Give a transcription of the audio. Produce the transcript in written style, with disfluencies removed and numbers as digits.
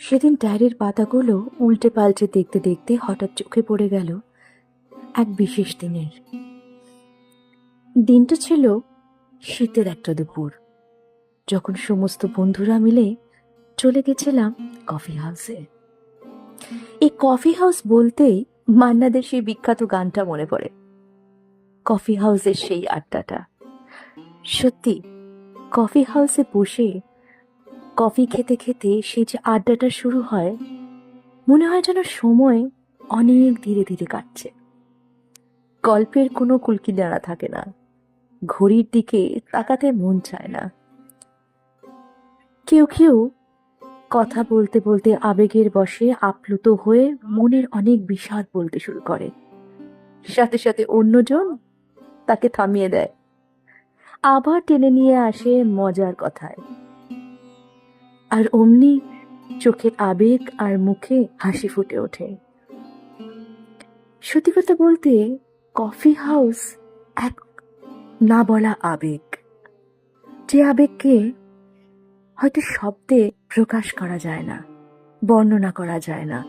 সেদিন ডায়েরির পাতাগুলো উল্টে পাল্টে দেখতে দেখতে হঠাৎ চোখে পড়ে গেল এক বিশেষ দিনটা ছিল শীতের একটা দুপুর, যখন সমস্ত বন্ধুরা মিলে চলে গেছিলাম কফি হাউসে। এই কফি হাউস বলতেই মান্নাদের সেই বিখ্যাত গানটা মনে পড়ে। কফি হাউসের সেই আড্ডাটা, সত্যি কফি হাউসে বসে কফি খেতে খেতে সেই যে আড্ডাটা শুরু হয়, মনে হয় যেন সময় অনেক ধীরে ধীরে কাটছে। গল্পের কোনো কুলকিনারা থাকে না, ঘড়ির দিকে তাকাতে মন চায় না। কেউ কেউ কথা বলতে বলতে আবেগের বশে আপ্লুত হয়ে মনের অনেক বিষাদ বলতে শুরু করে, সাথে সাথে অন্যজন তাকে থামিয়ে দেয়, আবার টেনে নিয়ে আসে মজার কথায়। আর অমনি চোখের আবেগ আর মুখে হাসি ফুটে ওঠে। সত্যি কথা বলতে, কফি হাউস এক না বলা আবেগ, যে আবেগকে হয়তো শব্দে প্রকাশ করা যায় না, বর্ণনা করা যায় না।